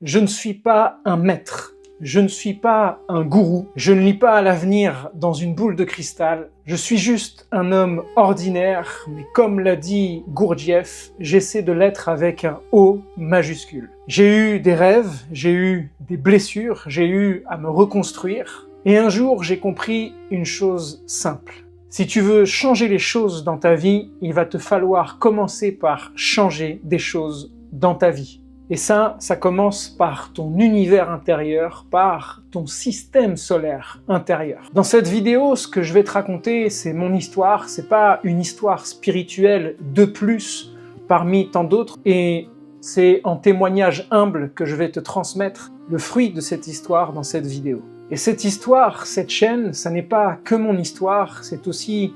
Je ne suis pas un maître, je ne suis pas un gourou, je ne lis pas l'avenir dans une boule de cristal, je suis juste un homme ordinaire, mais comme l'a dit Gurdjieff, j'essaie de l'être avec un O majuscule. J'ai eu des rêves, j'ai eu des blessures, j'ai eu à me reconstruire, et un jour j'ai compris une chose simple. Si tu veux changer les choses dans ta vie, il va te falloir commencer par changer des choses dans ta vie. Et ça commence par ton univers intérieur, par ton système solaire intérieur. Dans cette vidéo, ce que je vais te raconter, c'est mon histoire, c'est pas une histoire spirituelle de plus parmi tant d'autres, et c'est en témoignage humble que je vais te transmettre le fruit de cette histoire dans cette vidéo. Et cette histoire, cette chaîne, ça n'est pas que mon histoire, c'est aussi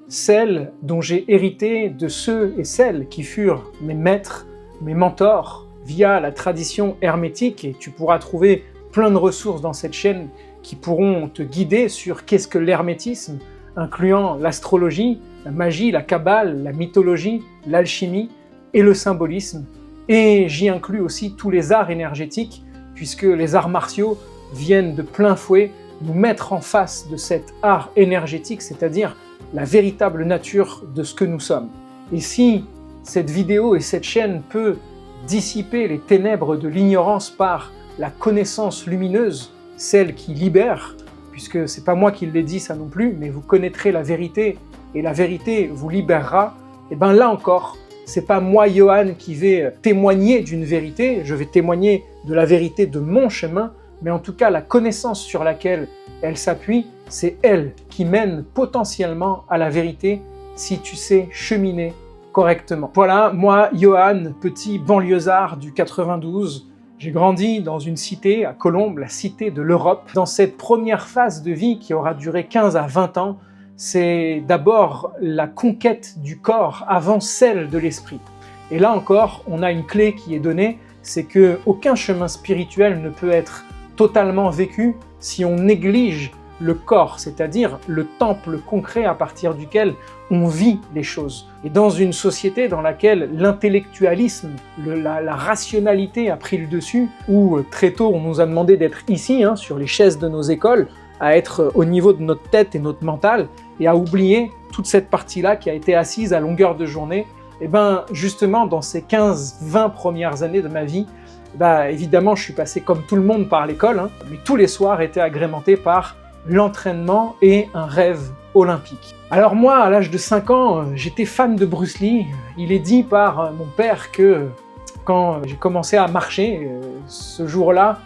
celle dont j'ai hérité de ceux et celles qui furent mes maîtres, mes mentors, via la tradition hermétique, et tu pourras trouver plein de ressources dans cette chaîne qui pourront te guider sur qu'est-ce que l'hermétisme, incluant l'astrologie, la magie, la kabbale, la mythologie, l'alchimie et le symbolisme. Et j'y inclus aussi tous les arts énergétiques, puisque les arts martiaux viennent de plein fouet nous mettre en face de cet art énergétique, c'est-à-dire la véritable nature de ce que nous sommes. Et si cette vidéo et cette chaîne peut dissiper les ténèbres de l'ignorance par la connaissance lumineuse, celle qui libère, puisque c'est pas moi qui l'ai dit ça non plus, mais vous connaîtrez la vérité et la vérité vous libérera, et bien là encore, c'est pas moi Johan qui vais témoigner d'une vérité, je vais témoigner de la vérité de mon chemin, mais en tout cas la connaissance sur laquelle elle s'appuie, c'est elle qui mène potentiellement à la vérité si tu sais cheminer correctement. Voilà, moi, Johan, petit banlieusard du 92, j'ai grandi dans une cité, à Colombes, la cité de l'Europe. Dans cette première phase de vie qui aura duré 15 à 20 ans, c'est d'abord la conquête du corps avant celle de l'esprit. Et là encore, on a une clé qui est donnée, c'est que aucun chemin spirituel ne peut être totalement vécu si on néglige le corps, c'est-à-dire le temple concret à partir duquel on vit les choses. Et dans une société dans laquelle l'intellectualisme, la rationalité a pris le dessus, où très tôt on nous a demandé d'être ici, sur les chaises de nos écoles, à être au niveau de notre tête et notre mental, et à oublier toute cette partie-là qui a été assise à longueur de journée, et bien justement dans ces 15-20 premières années de ma vie, évidemment je suis passé comme tout le monde par l'école, mais tous les soirs étaient agrémentés par l'entraînement et un rêve olympique. Alors moi, à l'âge de 5 ans, j'étais fan de Bruce Lee. Il est dit par mon père que quand j'ai commencé à marcher, ce jour-là,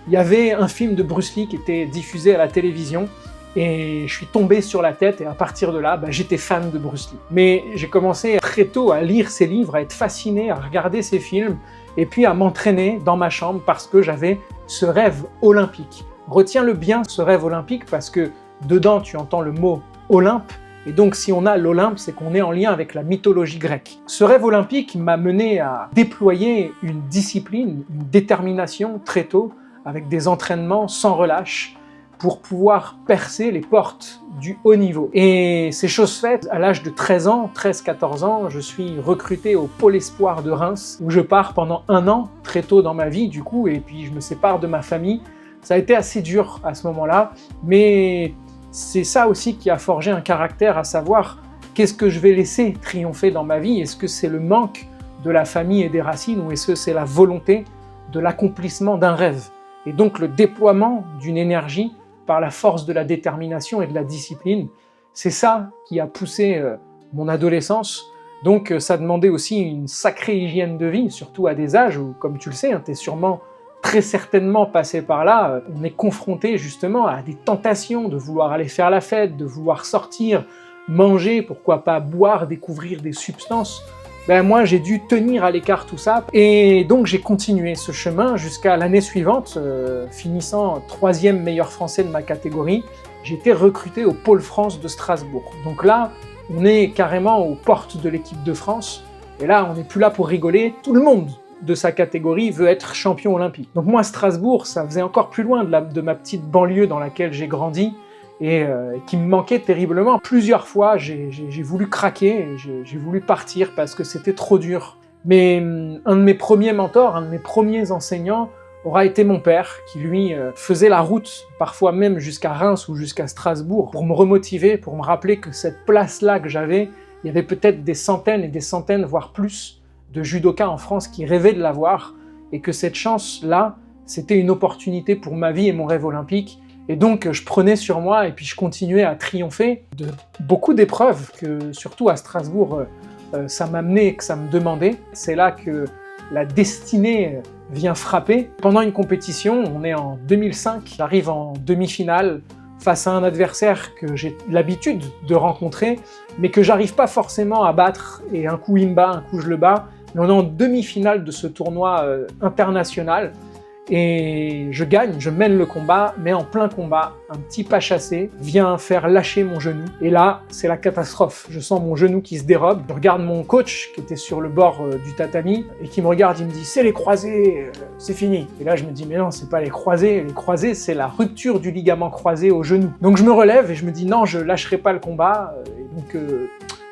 il y avait un film de Bruce Lee qui était diffusé à la télévision et je suis tombé sur la tête et à partir de là, j'étais fan de Bruce Lee. Mais j'ai commencé très tôt à lire ses livres, à être fasciné, à regarder ses films et puis à m'entraîner dans ma chambre parce que j'avais ce rêve olympique. Retiens-le bien, ce rêve olympique, parce que dedans, tu entends le mot Olympe, et donc si on a l'Olympe, c'est qu'on est en lien avec la mythologie grecque. Ce rêve olympique m'a mené à déployer une discipline, une détermination très tôt, avec des entraînements sans relâche, pour pouvoir percer les portes du haut niveau. Et c'est chose faite, à l'âge de 13-14 ans, je suis recruté au Pôle Espoir de Reims, où je pars pendant 1 an, très tôt dans ma vie du coup, et puis je me sépare de ma famille. Ça a été assez dur à ce moment-là, mais c'est ça aussi qui a forgé un caractère, à savoir qu'est-ce que je vais laisser triompher dans ma vie. Est-ce que c'est le manque de la famille et des racines, ou est-ce que c'est la volonté de l'accomplissement d'un rêve? Et donc le déploiement d'une énergie par la force de la détermination et de la discipline, c'est ça qui a poussé mon adolescence. Donc ça demandait aussi une sacrée hygiène de vie, surtout à des âges où, comme tu le sais, tu es sûrement très certainement passé par là, on est confronté justement à des tentations de vouloir aller faire la fête, de vouloir sortir, manger, pourquoi pas boire, découvrir des substances. Moi j'ai dû tenir à l'écart tout ça, et donc j'ai continué ce chemin jusqu'à l'année suivante, finissant 3e meilleur français de ma catégorie, j'ai été recruté au Pôle France de Strasbourg. Donc là, on est carrément aux portes de l'équipe de France, et là on n'est plus là pour rigoler, tout le monde de sa catégorie veut être champion olympique. Donc moi, Strasbourg, ça faisait encore plus loin de ma petite banlieue dans laquelle j'ai grandi et qui me manquait terriblement. Plusieurs fois, j'ai voulu craquer, j'ai voulu partir parce que c'était trop dur. Mais un de mes premiers mentors, un de mes premiers enseignants aura été mon père, qui lui faisait la route, parfois même jusqu'à Reims ou jusqu'à Strasbourg, pour me remotiver, pour me rappeler que cette place-là que j'avais, il y avait peut-être des centaines et des centaines, voire plus, de judokas en France qui rêvaient de l'avoir, et que cette chance-là, c'était une opportunité pour ma vie et mon rêve olympique. Et donc, je prenais sur moi et puis je continuais à triompher de beaucoup d'épreuves que, surtout à Strasbourg, ça m'amenait, que ça me demandait. C'est là que la destinée vient frapper. Pendant une compétition, on est en 2005, j'arrive en demi-finale face à un adversaire que j'ai l'habitude de rencontrer, mais que j'arrive pas forcément à battre, et un coup il me bat, un coup je le bats. Mais on est en demi-finale de ce tournoi international, et je gagne, je mène le combat, mais en plein combat, un petit pas chassé vient faire lâcher mon genou. Et là, c'est la catastrophe. Je sens mon genou qui se dérobe. Je regarde mon coach qui était sur le bord du tatami et qui me regarde, il me dit « c'est les croisés, c'est fini ». Et là, je me dis « mais non, c'est pas les croisés c'est la rupture du ligament croisé au genou ». Donc je me relève et je me dis « non, je lâcherai pas le combat ». Et donc,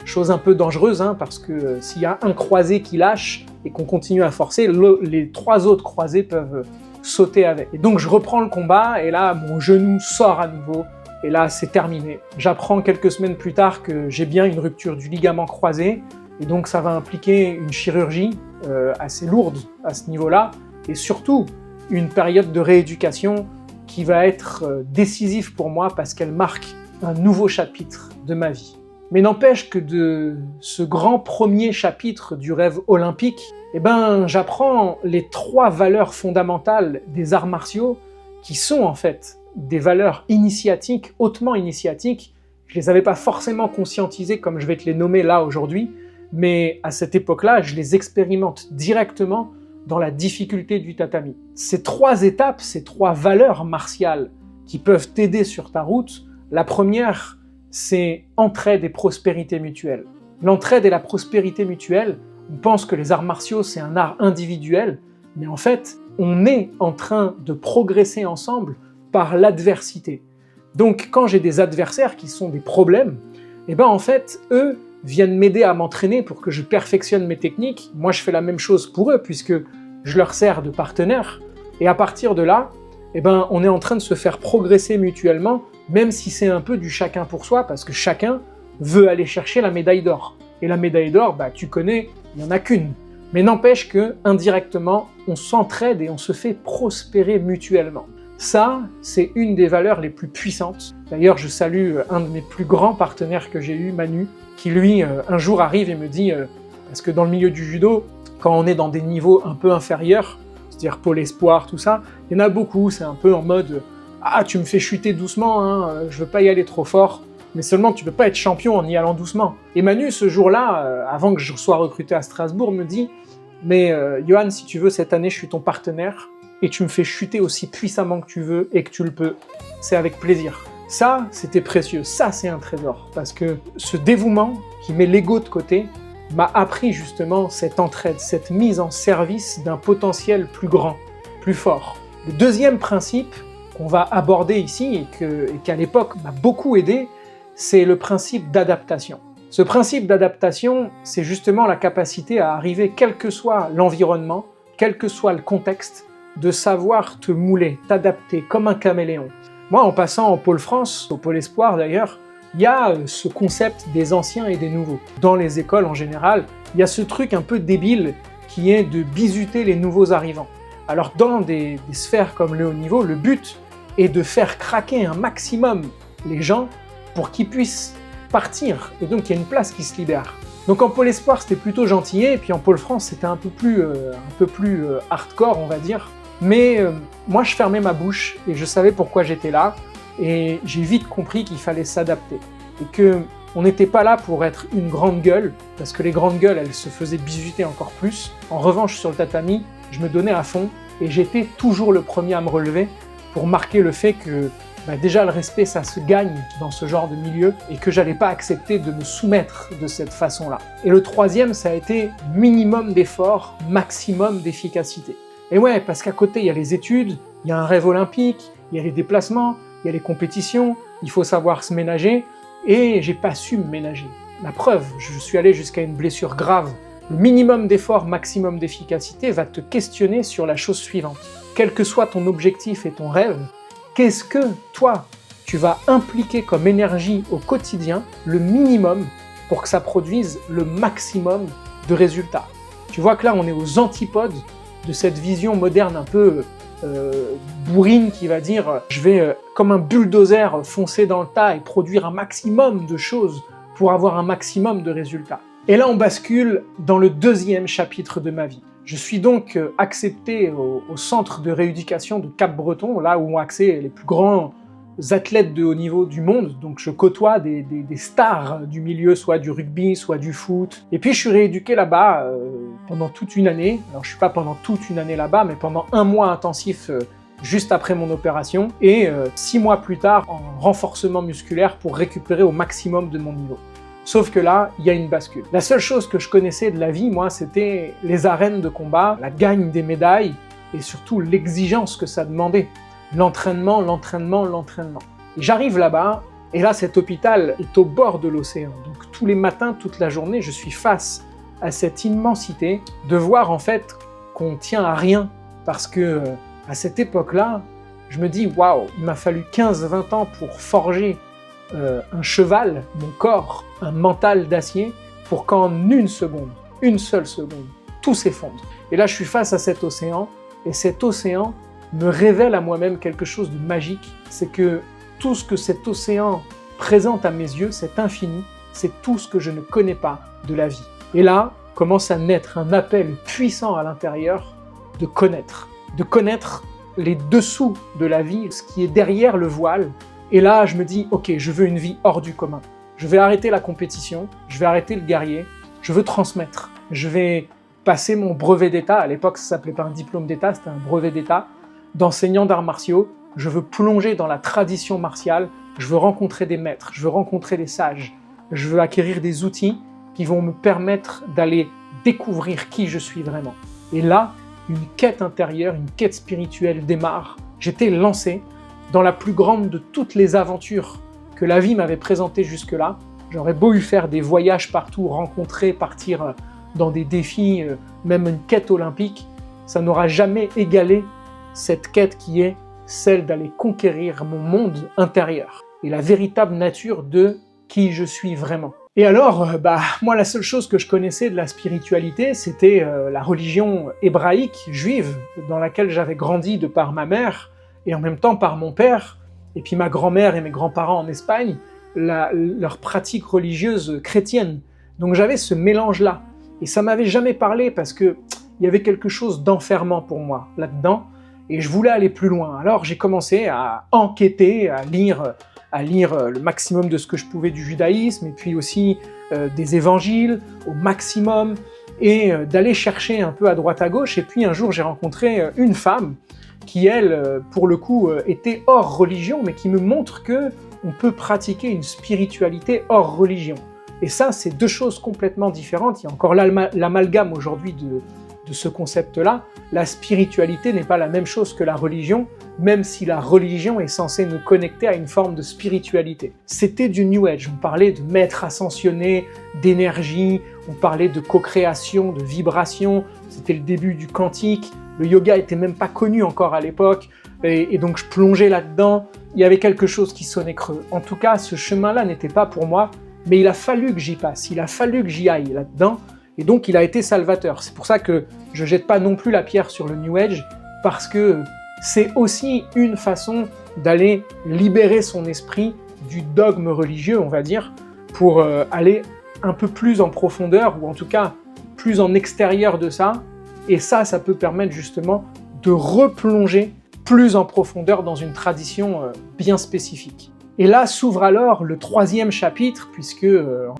chose un peu dangereuse, hein, parce que s'il y a un croisé qui lâche et qu'on continue à forcer, les 3 autres croisés peuvent sauter avec. Et donc je reprends le combat, et là mon genou sort à nouveau, et là c'est terminé. J'apprends quelques semaines plus tard que j'ai bien une rupture du ligament croisé, et donc ça va impliquer une chirurgie assez lourde à ce niveau-là, et surtout une période de rééducation qui va être décisive pour moi parce qu'elle marque un nouveau chapitre de ma vie. Mais n'empêche que de ce grand premier chapitre du rêve olympique, eh ben, j'apprends les 3 valeurs fondamentales des arts martiaux qui sont en fait des valeurs initiatiques, hautement initiatiques. Je les avais pas forcément conscientisées comme je vais te les nommer là aujourd'hui, mais à cette époque-là, je les expérimente directement dans la difficulté du tatami. Ces 3 étapes, ces 3 valeurs martiales qui peuvent t'aider sur ta route, la première, c'est entraide et prospérité mutuelle. L'entraide et la prospérité mutuelle, on pense que les arts martiaux, c'est un art individuel, mais en fait, on est en train de progresser ensemble par l'adversité. Donc, quand j'ai des adversaires qui sont des problèmes, eh ben en fait, eux viennent m'aider à m'entraîner pour que je perfectionne mes techniques. Moi, je fais la même chose pour eux, puisque je leur sers de partenaire. Et à partir de là, eh ben, on est en train de se faire progresser mutuellement, même si c'est un peu du chacun pour soi, parce que chacun veut aller chercher la médaille d'or. Et la médaille d'or, bah, tu connais, il n'y en a qu'une. Mais n'empêche que, indirectement, on s'entraide et on se fait prospérer mutuellement. Ça, c'est une des valeurs les plus puissantes. D'ailleurs, je salue un de mes plus grands partenaires que j'ai eu, Manu, qui lui, un jour arrive et me dit, parce que dans le milieu du judo, quand on est dans des niveaux un peu inférieurs, c'est-à-dire Pôle Espoir, tout ça, il y en a beaucoup, c'est un peu en mode « Ah, tu me fais chuter doucement, hein, je veux pas y aller trop fort ». Mais seulement tu peux pas être champion en y allant doucement. Et Manu, ce jour-là, avant que je sois recruté à Strasbourg, me dit « Mais Johan, si tu veux, cette année, je suis ton partenaire, et tu me fais chuter aussi puissamment que tu veux et que tu le peux. C'est avec plaisir. » Ça, c'était précieux. Ça, c'est un trésor. Parce que ce dévouement qui met l'ego de côté m'a appris justement cette entraide, cette mise en service d'un potentiel plus grand, plus fort. Le deuxième principe qu'on va aborder ici et qu'à l'époque m'a beaucoup aidé, c'est le principe d'adaptation. Ce principe d'adaptation, c'est justement la capacité à arriver, quel que soit l'environnement, quel que soit le contexte, de savoir te mouler, t'adapter comme un caméléon. Moi, en passant au Pôle France, au Pôle Espoir d'ailleurs, il y a ce concept des anciens et des nouveaux. Dans les écoles en général, il y a ce truc un peu débile qui est de bisuter les nouveaux arrivants. Alors dans des sphères comme le haut niveau, le but est de faire craquer un maximum les gens pour qu'ils puissent partir, et donc il y a une place qui se libère. Donc en Pôle Espoir, c'était plutôt gentillet, et puis en Pôle France, c'était un peu plus hardcore, on va dire. Mais moi, je fermais ma bouche, et je savais pourquoi j'étais là, et j'ai vite compris qu'il fallait s'adapter. Et qu'on n'était pas là pour être une grande gueule, parce que les grandes gueules, elles se faisaient bisuter encore plus. En revanche, sur le tatami, je me donnais à fond, et j'étais toujours le premier à me relever pour marquer le fait que déjà le respect, ça se gagne dans ce genre de milieu, et que j'allais pas accepter de me soumettre de cette façon-là. Et le troisième, ça a été minimum d'effort, maximum d'efficacité. Et ouais, parce qu'à côté, il y a les études, il y a un rêve olympique, il y a les déplacements, il y a les compétitions, il faut savoir se ménager, et j'ai pas su me ménager. La preuve, je suis allé jusqu'à une blessure grave Le minimum d'effort, maximum d'efficacité va te questionner sur la chose suivante. Quel que soit ton objectif et ton rêve, qu'est-ce que toi, tu vas impliquer comme énergie au quotidien, le minimum, pour que ça produise le maximum de résultats. Tu vois que là, on est aux antipodes de cette vision moderne un peu bourrine qui va dire « je vais comme un bulldozer foncer dans le tas et produire un maximum de choses pour avoir un maximum de résultats ». Et là, on bascule dans le deuxième chapitre de ma vie. Je suis donc accepté au centre de rééducation de Cap-Breton, là où ont accès les plus grands athlètes de haut niveau du monde, donc je côtoie des stars du milieu, soit du rugby, soit du foot. Et puis je suis rééduqué là-bas pendant toute une année. Alors je suis pas pendant toute une année là-bas, mais pendant un mois intensif juste après mon opération, et 6 mois plus tard en renforcement musculaire pour récupérer au maximum de mon niveau. Sauf que là, il y a une bascule. La seule chose que je connaissais de la vie, moi, c'était les arènes de combat, la gagne des médailles, et surtout l'exigence que ça demandait. L'entraînement, l'entraînement, l'entraînement. Et j'arrive là-bas, et là, cet hôpital est au bord de l'océan. Donc tous les matins, toute la journée, je suis face à cette immensité de voir en fait qu'on tient à rien. Parce que à cette époque-là, je me dis, waouh, il m'a fallu 15-20 ans pour forger un cheval, mon corps, un mental d'acier, pour qu'en une seconde, une seule seconde, tout s'effondre. Et là, je suis face à cet océan, et cet océan me révèle à moi-même quelque chose de magique, c'est que tout ce que cet océan présente à mes yeux, cet infini, c'est tout ce que je ne connais pas de la vie. Et là, commence à naître un appel puissant à l'intérieur de connaître les dessous de la vie, ce qui est derrière le voile. Et là, je me dis, ok, je veux une vie hors du commun. Je vais arrêter la compétition, je vais arrêter le guerrier, je veux transmettre. Je vais passer mon brevet d'état, à l'époque ça s'appelait pas un diplôme d'état, c'était un brevet d'état, d'enseignant d'arts martiaux. Je veux plonger dans la tradition martiale, je veux rencontrer des maîtres, je veux rencontrer des sages, je veux acquérir des outils qui vont me permettre d'aller découvrir qui je suis vraiment. Et là, une quête intérieure, une quête spirituelle démarre. J'étais lancé dans la plus grande de toutes les aventures que la vie m'avait présentées jusque-là. J'aurais beau eu faire des voyages partout, rencontrer, partir dans des défis, même une quête olympique, ça n'aura jamais égalé cette quête qui est celle d'aller conquérir mon monde intérieur et la véritable nature de qui je suis vraiment. Et alors, moi la seule chose que je connaissais de la spiritualité, c'était la religion hébraïque, juive, dans laquelle j'avais grandi de par ma mère, et en même temps par mon père, et puis ma grand-mère et mes grands-parents en Espagne, leur pratique religieuse chrétienne. Donc j'avais ce mélange-là, et ça m'avait jamais parlé parce que il y avait quelque chose d'enfermant pour moi là-dedans, et je voulais aller plus loin. Alors j'ai commencé à enquêter, à lire le maximum de ce que je pouvais du judaïsme, et puis aussi des évangiles au maximum, et d'aller chercher un peu à droite à gauche. Et puis un jour j'ai rencontré une femme qui, elle, pour le coup, était hors religion, mais qui me montre que on peut pratiquer une spiritualité hors religion. Et ça, c'est deux choses complètement différentes. Il y a encore l'amalgame aujourd'hui de ce concept-là. La spiritualité n'est pas la même chose que la religion, même si la religion est censée nous connecter à une forme de spiritualité. C'était du New Age, on parlait de maîtres ascensionnés, d'énergie, on parlait de co-création, de vibration, c'était le début du quantique, le yoga était même pas connu encore à l'époque, et donc je plongeais là-dedans, il y avait quelque chose qui sonnait creux. En tout cas, ce chemin-là n'était pas pour moi, mais il a fallu que j'y passe, il a fallu que j'y aille là-dedans, et donc il a été salvateur. C'est pour ça que je jette pas non plus la pierre sur le New Age, parce que c'est aussi une façon d'aller libérer son esprit du dogme religieux, on va dire, pour aller un peu plus en profondeur, ou en tout cas plus en extérieur de ça, et ça peut permettre justement de replonger plus en profondeur dans une tradition bien spécifique. Et là s'ouvre alors le troisième chapitre, puisque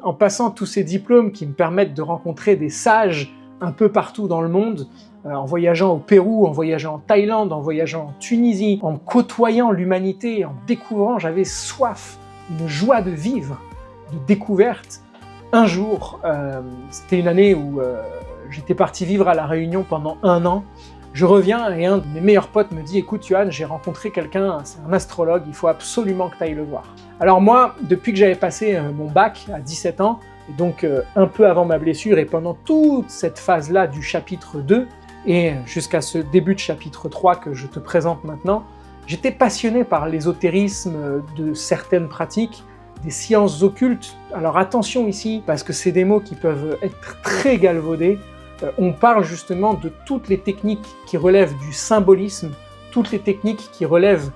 en passant tous ces diplômes qui me permettent de rencontrer des sages un peu partout dans le monde, en voyageant au Pérou, en voyageant en Thaïlande, en voyageant en Tunisie, en côtoyant l'humanité, en découvrant, j'avais soif, une joie de vivre, de découverte. Un jour, c'était une année où j'étais parti vivre à La Réunion pendant 1 an. Je reviens et un de mes meilleurs potes me dit « Écoute Yohan, j'ai rencontré quelqu'un, c'est un astrologue, il faut absolument que tu ailles le voir. » Alors moi, depuis que j'avais passé mon bac à 17 ans, Et donc, un peu avant ma blessure et pendant toute cette phase-là du chapitre 2, et jusqu'à ce début de chapitre 3 que je te présente maintenant, j'étais passionné par l'ésotérisme de certaines pratiques, des sciences occultes. Alors attention ici, parce que c'est des mots qui peuvent être très galvaudés. On parle justement de toutes les techniques qui relèvent du symbolisme, toutes les techniques qui relèvent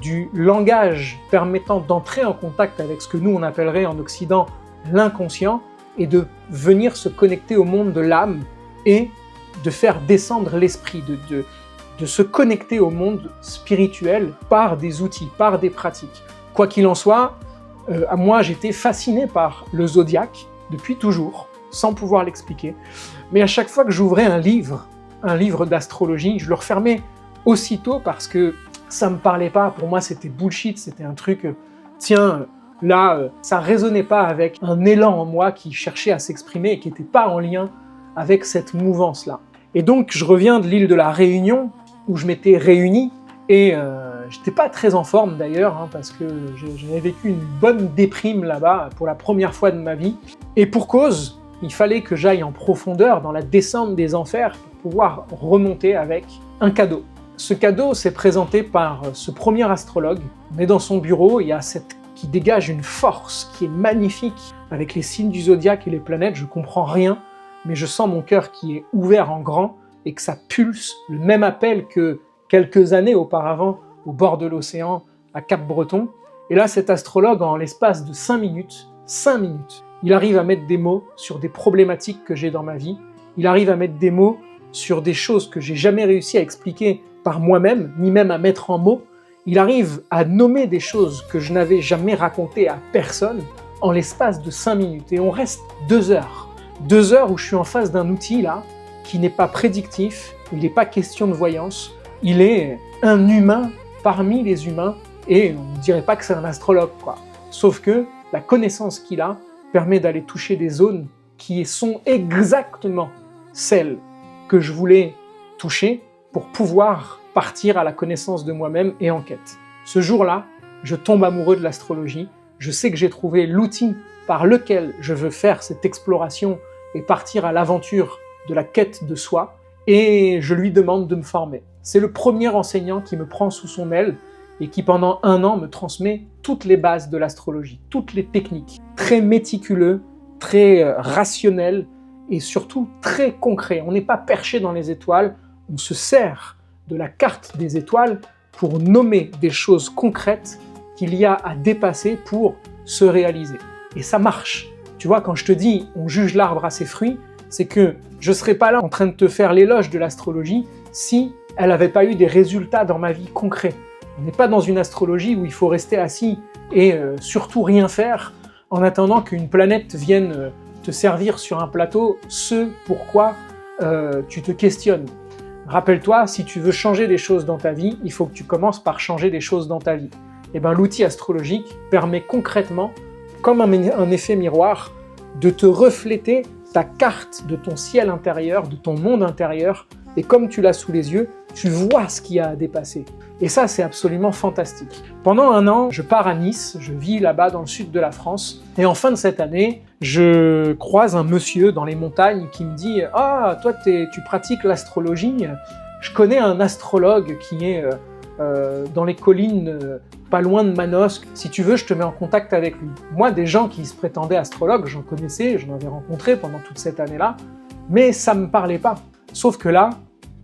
du langage permettant d'entrer en contact avec ce que nous on appellerait en Occident l'inconscient, et de venir se connecter au monde de l'âme et de faire descendre l'esprit, de se connecter au monde spirituel par des outils, par des pratiques. Quoi qu'il en soit, moi j'étais fasciné par le zodiaque depuis toujours, sans pouvoir l'expliquer. Mais à chaque fois que j'ouvrais un livre d'astrologie, je le refermais aussitôt parce que ça me parlait pas. Pour moi c'était bullshit, c'était un truc, là, ça résonnait pas avec un élan en moi qui cherchait à s'exprimer et qui n'était pas en lien avec cette mouvance-là. Et donc, je reviens de l'île de la Réunion, où je m'étais réuni, et j'étais pas très en forme d'ailleurs, parce que j'avais vécu une bonne déprime là-bas pour la première fois de ma vie. Et pour cause, il fallait que j'aille en profondeur dans la descente des enfers pour pouvoir remonter avec un cadeau. Ce cadeau s'est présenté par ce premier astrologue. On est dans son bureau, il y a qui dégage une force qui est magnifique, avec les signes du zodiaque et les planètes, je comprends rien, mais je sens mon cœur qui est ouvert en grand et que ça pulse le même appel que quelques années auparavant au bord de l'océan à Cap-Breton. Et là, cet astrologue, en l'espace de 5 minutes, il arrive à mettre des mots sur des problématiques que j'ai dans ma vie, il arrive à mettre des mots sur des choses que j'ai jamais réussi à expliquer par moi-même, ni même à mettre en mots. Il arrive à nommer des choses que je n'avais jamais racontées à personne en l'espace de 5 minutes. Et on reste 2 heures. 2 heures où je suis en face d'un outil là, qui n'est pas prédictif, il n'est pas question de voyance, il est un humain parmi les humains, et on ne dirait pas que c'est un astrologue, quoi. Sauf que la connaissance qu'il a permet d'aller toucher des zones qui sont exactement celles que je voulais toucher pour pouvoir partir à la connaissance de moi-même et en quête. Ce jour-là, je tombe amoureux de l'astrologie, je sais que j'ai trouvé l'outil par lequel je veux faire cette exploration et partir à l'aventure de la quête de soi, et je lui demande de me former. C'est le premier enseignant qui me prend sous son aile et qui pendant 1 an me transmet toutes les bases de l'astrologie, toutes les techniques, très méticuleux, très rationnel et surtout très concret. On n'est pas perché dans les étoiles, on se sert de la carte des étoiles pour nommer des choses concrètes qu'il y a à dépasser pour se réaliser. Et ça marche. Tu vois, quand je te dis « on juge l'arbre à ses fruits », c'est que je ne serais pas là en train de te faire l'éloge de l'astrologie si elle n'avait pas eu des résultats dans ma vie concrets. On n'est pas dans une astrologie où il faut rester assis et surtout rien faire en attendant qu'une planète vienne te servir sur un plateau ce pourquoi tu te questionnes. Rappelle-toi, si tu veux changer des choses dans ta vie, il faut que tu commences par changer des choses dans ta vie. Et bien l'outil astrologique permet concrètement, comme un effet miroir, de te refléter ta carte de ton ciel intérieur, de ton monde intérieur, et comme tu l'as sous les yeux, tu vois ce qu'il y a à dépasser. Et ça, c'est absolument fantastique. Pendant 1 an, je pars à Nice, je vis là-bas dans le sud de la France, et en fin de cette année, je croise un monsieur dans les montagnes qui me dit « Ah, toi, tu pratiques l'astrologie, je connais un astrologue qui est dans les collines pas loin de Manosque, si tu veux, je te mets en contact avec lui. » Moi, des gens qui se prétendaient astrologues, j'en connaissais, j'en avais rencontré pendant toute cette année-là, mais ça me parlait pas. Sauf que là,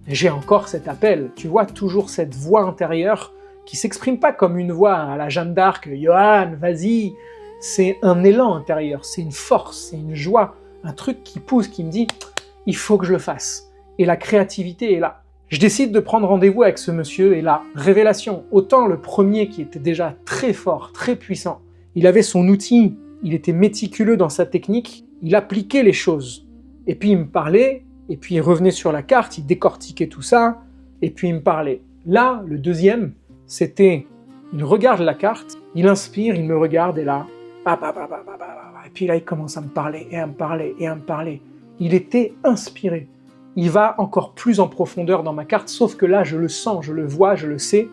j'ai encore cet appel, tu vois, toujours cette voix intérieure qui s'exprime pas comme une voix à la Jeanne d'Arc, « Johan, vas-y !» C'est un élan intérieur, c'est une force, c'est une joie, un truc qui pousse, qui me dit « il faut que je le fasse ». Et la créativité est là. Je décide de prendre rendez-vous avec ce monsieur, et là, révélation, autant le premier qui était déjà très fort, très puissant, il avait son outil, il était méticuleux dans sa technique, il appliquait les choses. Et puis il me parlait, et puis il revenait sur la carte, il décortiquait tout ça, et puis il me parlait. Là, le deuxième, c'était, il regarde la carte, il inspire, il me regarde, et là, et puis là il commence à me parler, et à me parler, et à me parler. Il était inspiré. Il va encore plus en profondeur dans ma carte, sauf que là je le sens, je le vois, je le sais,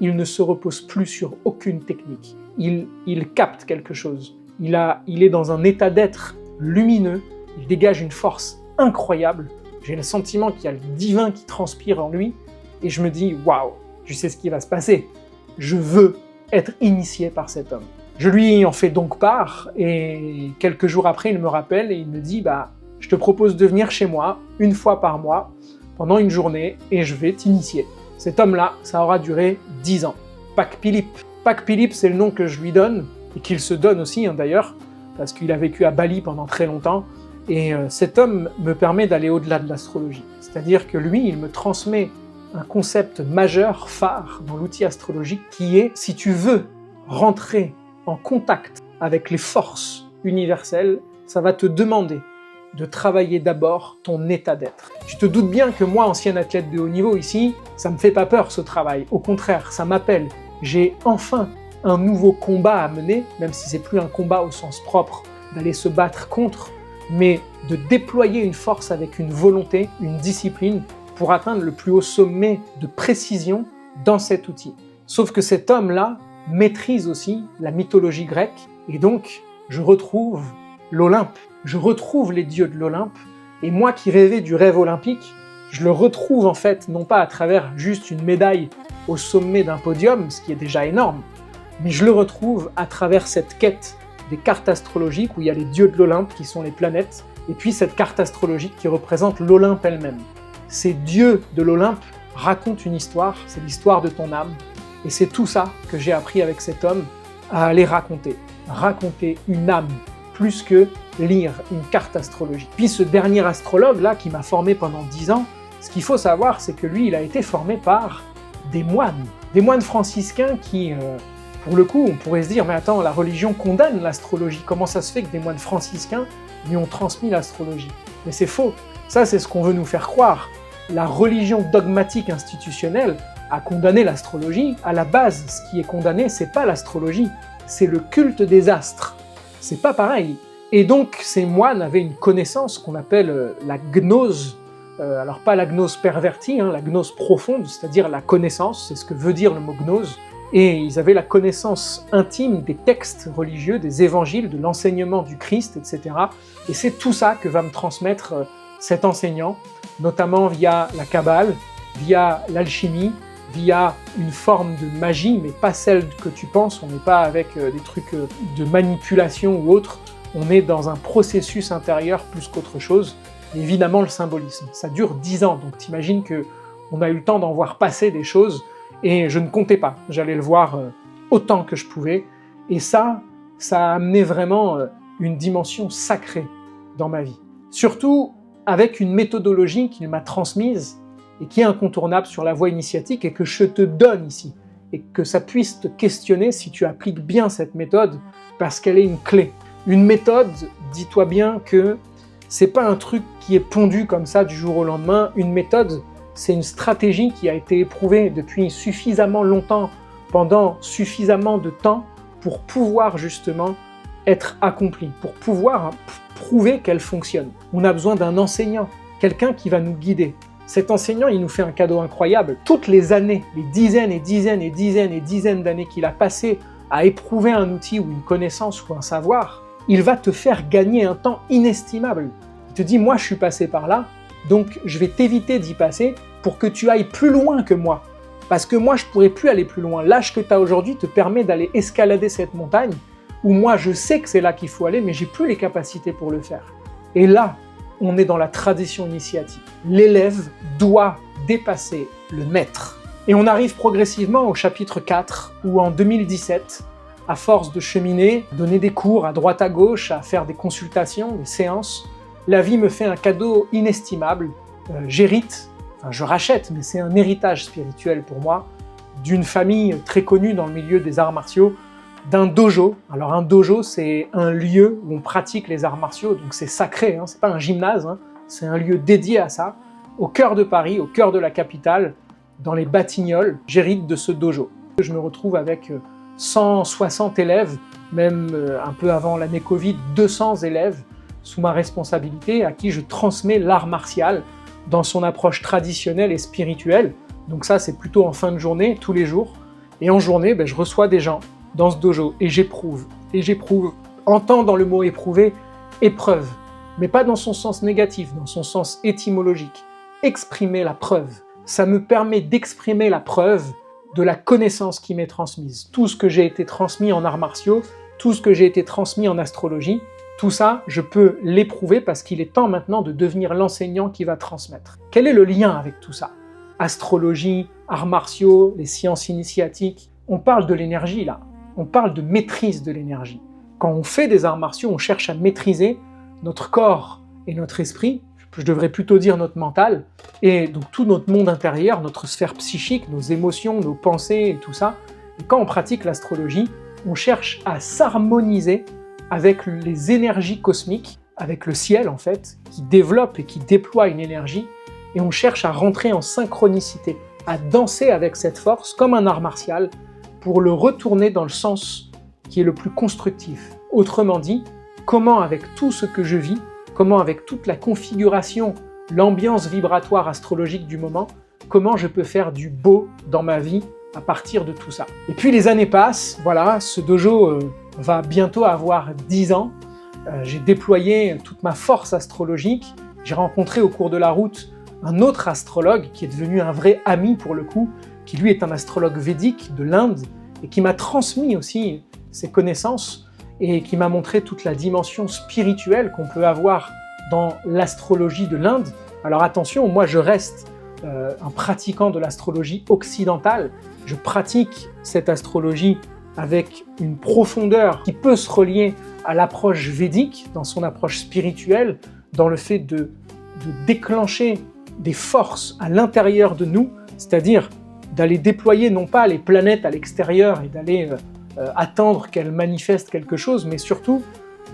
il ne se repose plus sur aucune technique. Il capte quelque chose. Il est dans un état d'être lumineux, il dégage une force incroyable. J'ai le sentiment qu'il y a le divin qui transpire en lui, et je me dis « Waouh, tu sais ce qui va se passer. Je veux être initié par cet homme. » Je lui en fais donc part, et quelques jours après, il me rappelle et il me dit « Je te propose de venir chez moi, une fois par mois, pendant une journée, et je vais t'initier. » Cet homme-là, ça aura duré 10 ans. Pac Philippe. Pac Philippe, c'est le nom que je lui donne, et qu'il se donne aussi d'ailleurs, parce qu'il a vécu à Bali pendant très longtemps, et cet homme me permet d'aller au-delà de l'astrologie. C'est-à-dire que lui, il me transmet un concept majeur, phare, dans l'outil astrologique, qui est, si tu veux rentrer en contact avec les forces universelles, ça va te demander de travailler d'abord ton état d'être. Tu te doutes bien que moi, ancien athlète de haut niveau ici, ça me fait pas peur ce travail. Au contraire, ça m'appelle. J'ai enfin un nouveau combat à mener, même si c'est plus un combat au sens propre d'aller se battre contre, mais de déployer une force avec une volonté, une discipline, pour atteindre le plus haut sommet de précision dans cet outil. Sauf que cet homme-là maîtrise aussi la mythologie grecque, et donc je retrouve l'Olympe, je retrouve les dieux de l'Olympe, et moi qui rêvais du rêve olympique, je le retrouve en fait non pas à travers juste une médaille au sommet d'un podium, ce qui est déjà énorme, mais je le retrouve à travers cette quête des cartes astrologiques où il y a les dieux de l'Olympe qui sont les planètes, et puis cette carte astrologique qui représente l'Olympe elle-même. Ces dieux de l'Olympe racontent une histoire, c'est l'histoire de ton âme, et c'est tout ça que j'ai appris avec cet homme à aller raconter. Raconter une âme, plus que lire une carte astrologique. Puis ce dernier astrologue-là, qui m'a formé pendant 10 ans, ce qu'il faut savoir, c'est que lui, il a été formé par des moines franciscains qui, pour le coup, on pourrait se dire « Mais attends, la religion condamne l'astrologie, comment ça se fait que des moines franciscains lui ont transmis l'astrologie ?» Mais c'est faux, ça c'est ce qu'on veut nous faire croire. La religion dogmatique institutionnelle a condamné l'astrologie. À la base, ce qui est condamné, c'est pas l'astrologie, c'est le culte des astres. C'est pas pareil. Et donc, ces moines avaient une connaissance qu'on appelle la gnose, alors pas la gnose pervertie, la gnose profonde, c'est-à-dire la connaissance, c'est ce que veut dire le mot gnose, et ils avaient la connaissance intime des textes religieux, des évangiles, de l'enseignement du Christ, etc. Et c'est tout ça que va me transmettre cet enseignant, notamment via la Kabbale, via l'alchimie, via une forme de magie, mais pas celle que tu penses, on n'est pas avec des trucs de manipulation ou autre, on est dans un processus intérieur plus qu'autre chose, et évidemment le symbolisme. Ça dure 10 ans, donc t'imagines qu'on a eu le temps d'en voir passer des choses, et je ne comptais pas, j'allais le voir autant que je pouvais, et ça a amené vraiment une dimension sacrée dans ma vie. Surtout avec une méthodologie qu'il m'a transmise, et qui est incontournable sur la voie initiatique et que je te donne ici, et que ça puisse te questionner si tu appliques bien cette méthode, parce qu'elle est une clé. Une méthode, dis-toi bien que c'est pas un truc qui est pondu comme ça du jour au lendemain. Une méthode, c'est une stratégie qui a été éprouvée depuis suffisamment longtemps, pendant suffisamment de temps, pour pouvoir justement être accomplie, pour pouvoir prouver qu'elle fonctionne. On a besoin d'un enseignant, quelqu'un qui va nous guider. Cet enseignant, il nous fait un cadeau incroyable. Toutes les années, les dizaines et dizaines et dizaines et dizaines d'années qu'il a passé à éprouver un outil ou une connaissance ou un savoir, il va te faire gagner un temps inestimable. Il te dit, moi je suis passé par là, donc je vais t'éviter d'y passer pour que tu ailles plus loin que moi. Parce que moi je pourrais plus aller plus loin. L'âge que tu as aujourd'hui te permet d'aller escalader cette montagne, où moi je sais que c'est là qu'il faut aller, mais j'ai plus les capacités pour le faire. Et là, on est dans la tradition initiatique. L'élève doit dépasser le maître. Et on arrive progressivement au chapitre 4, où en 2017, à force de cheminer, donner des cours à droite à gauche, à faire des consultations, des séances, la vie me fait un cadeau inestimable. J'hérite, enfin je rachète, mais c'est un héritage spirituel pour moi, d'une famille très connue dans le milieu des arts martiaux, d'un dojo. Alors un dojo, c'est un lieu où on pratique les arts martiaux, donc c'est sacré, c'est pas un gymnase, c'est un lieu dédié à ça, au cœur de Paris, au cœur de la capitale, dans les Batignolles. J'hérite de ce dojo. Je me retrouve avec 160 élèves, même un peu avant l'année Covid, 200 élèves sous ma responsabilité, à qui je transmets l'art martial dans son approche traditionnelle et spirituelle. Donc ça, c'est plutôt en fin de journée, tous les jours. Et en journée, je reçois des gens dans ce dojo, et j'éprouve, entends dans le mot éprouver, épreuve, mais pas dans son sens négatif, dans son sens étymologique. Exprimer la preuve. Ça me permet d'exprimer la preuve de la connaissance qui m'est transmise. Tout ce que j'ai été transmis en arts martiaux, tout ce que j'ai été transmis en astrologie, tout ça, je peux l'éprouver parce qu'il est temps maintenant de devenir l'enseignant qui va transmettre. Quel est le lien avec tout ça? Astrologie, arts martiaux, les sciences initiatiques, on parle de l'énergie là, on parle de maîtrise de l'énergie. Quand on fait des arts martiaux, on cherche à maîtriser notre corps et notre esprit, je devrais plutôt dire notre mental, et donc tout notre monde intérieur, notre sphère psychique, nos émotions, nos pensées et tout ça. Et quand on pratique l'astrologie, on cherche à s'harmoniser avec les énergies cosmiques, avec le ciel en fait, qui développe et qui déploie une énergie, et on cherche à rentrer en synchronicité, à danser avec cette force comme un art martial, pour le retourner dans le sens qui est le plus constructif. Autrement dit, comment avec tout ce que je vis, comment avec toute la configuration, l'ambiance vibratoire astrologique du moment, comment je peux faire du beau dans ma vie à partir de tout ça. Et puis les années passent, voilà, ce dojo va bientôt avoir 10 ans. J'ai déployé toute ma force astrologique. J'ai rencontré au cours de la route un autre astrologue qui est devenu un vrai ami pour le coup, qui lui est un astrologue védique de l'Inde et qui m'a transmis aussi ses connaissances et qui m'a montré toute la dimension spirituelle qu'on peut avoir dans l'astrologie de l'Inde. Alors attention, moi je reste un pratiquant de l'astrologie occidentale. Je pratique cette astrologie avec une profondeur qui peut se relier à l'approche védique, dans son approche spirituelle, dans le fait de déclencher des forces à l'intérieur de nous, c'est-à-dire d'aller déployer non pas les planètes à l'extérieur et d'aller attendre qu'elles manifestent quelque chose, mais surtout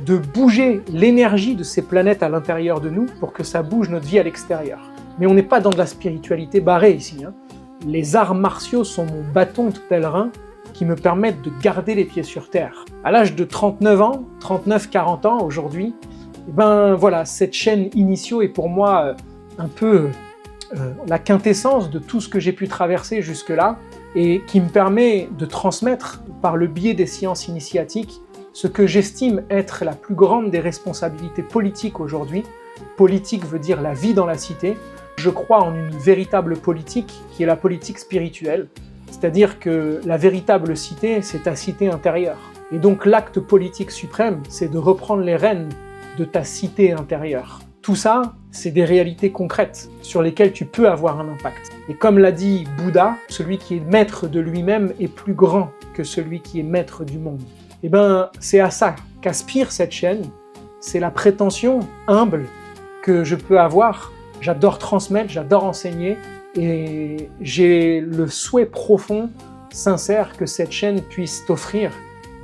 de bouger l'énergie de ces planètes à l'intérieur de nous pour que ça bouge notre vie à l'extérieur. Mais on n'est pas dans de la spiritualité barrée ici, hein. Les arts martiaux sont mon bâton de pèlerin qui me permettent de garder les pieds sur terre. À l'âge de 39 ans, 39-40 ans aujourd'hui, et ben voilà, cette chaîne Initio est pour moi un peu la quintessence de tout ce que j'ai pu traverser jusque-là et qui me permet de transmettre par le biais des sciences initiatiques ce que j'estime être la plus grande des responsabilités politiques aujourd'hui. Politique veut dire la vie dans la cité. Je crois en une véritable politique qui est la politique spirituelle, c'est-à-dire que la véritable cité, c'est ta cité intérieure. Et donc l'acte politique suprême, c'est de reprendre les rênes de ta cité intérieure. Tout ça, c'est des réalités concrètes sur lesquelles tu peux avoir un impact. Et comme l'a dit Bouddha, celui qui est maître de lui-même est plus grand que celui qui est maître du monde. Et ben, c'est à ça qu'aspire cette chaîne, c'est la prétention humble que je peux avoir. J'adore transmettre, j'adore enseigner, et j'ai le souhait profond, sincère, que cette chaîne puisse t'offrir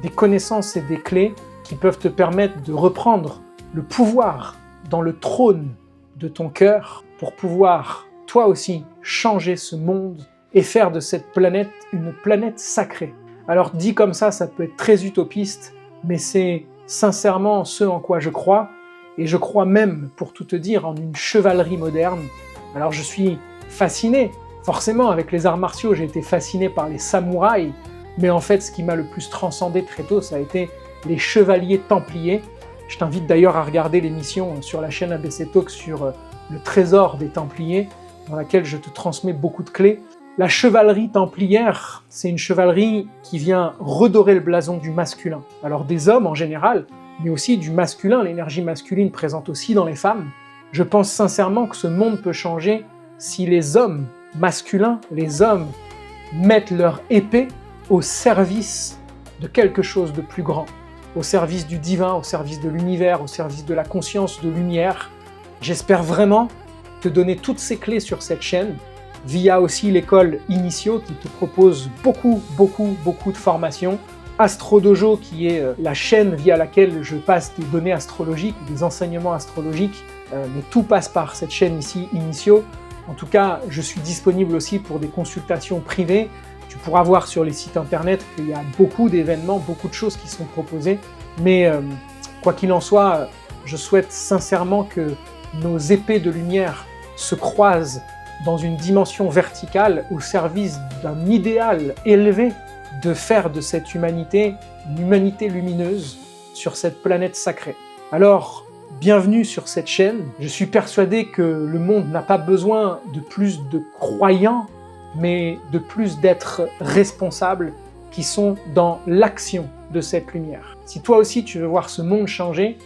des connaissances et des clés qui peuvent te permettre de reprendre le pouvoir dans le trône de ton cœur pour pouvoir, toi aussi, changer ce monde et faire de cette planète une planète sacrée. Alors dit comme ça peut être très utopiste, mais c'est sincèrement ce en quoi je crois, et je crois même, pour tout te dire, en une chevalerie moderne. Alors je suis fasciné, forcément avec les arts martiaux, j'ai été fasciné par les samouraïs, mais en fait ce qui m'a le plus transcendé très tôt, ça a été les chevaliers templiers. Je t'invite d'ailleurs à regarder l'émission sur la chaîne ABC Talk sur le trésor des Templiers, dans laquelle je te transmets beaucoup de clés. La chevalerie templière, c'est une chevalerie qui vient redorer le blason du masculin. Alors des hommes en général, mais aussi du masculin, l'énergie masculine présente aussi dans les femmes. Je pense sincèrement que ce monde peut changer si les hommes masculins, les hommes, mettent leur épée au service de quelque chose de plus grand, au service du divin, au service de l'univers, au service de la conscience de lumière. J'espère vraiment te donner toutes ces clés sur cette chaîne, via aussi l'école Initio qui te propose beaucoup de formations, Astro Dojo qui est la chaîne via laquelle je passe des données astrologiques, des enseignements astrologiques, mais tout passe par cette chaîne ici, Initio. En tout cas, je suis disponible aussi pour des consultations privées. Tu pourras voir sur les sites internet qu'il y a beaucoup d'événements, beaucoup de choses qui sont proposées. Mais quoi qu'il en soit, je souhaite sincèrement que nos épées de lumière se croisent dans une dimension verticale au service d'un idéal élevé de faire de cette humanité une humanité lumineuse sur cette planète sacrée. Alors, bienvenue sur cette chaîne. Je suis persuadé que le monde n'a pas besoin de plus de croyants, mais de plus d'êtres responsables qui sont dans l'action de cette lumière. Si toi aussi tu veux voir ce monde changer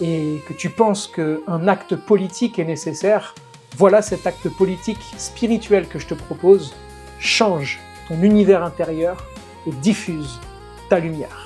et que tu penses qu'un acte politique est nécessaire, voilà cet acte politique spirituel que je te propose. Change ton univers intérieur et diffuse ta lumière.